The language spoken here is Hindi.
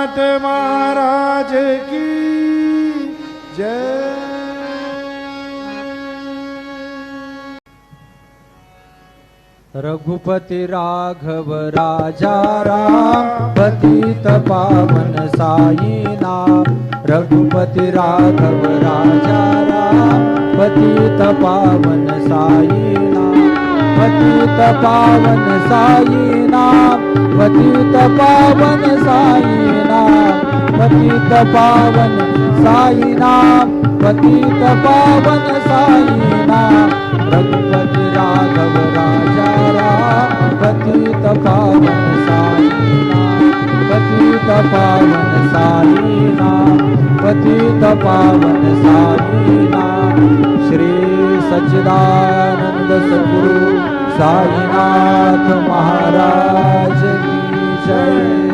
नाथ महाराज की जय। रघुपति राघव राजा राम पतित पावन साई नाम। रघुपति राघव राजा राम पतित पावन साई नाम। पतित पावन साई नाम। पतित पावन साई नाम। पतित पावन साई नाम। पतित पावन साई नाम। रघुपति राघव राजा पतित पावन साई नाम। पतित पावन साई नाम। पतित पावन साई नाम। श्री सच्चिदानंद सद्गुरु साईनाथ महाराज की जय।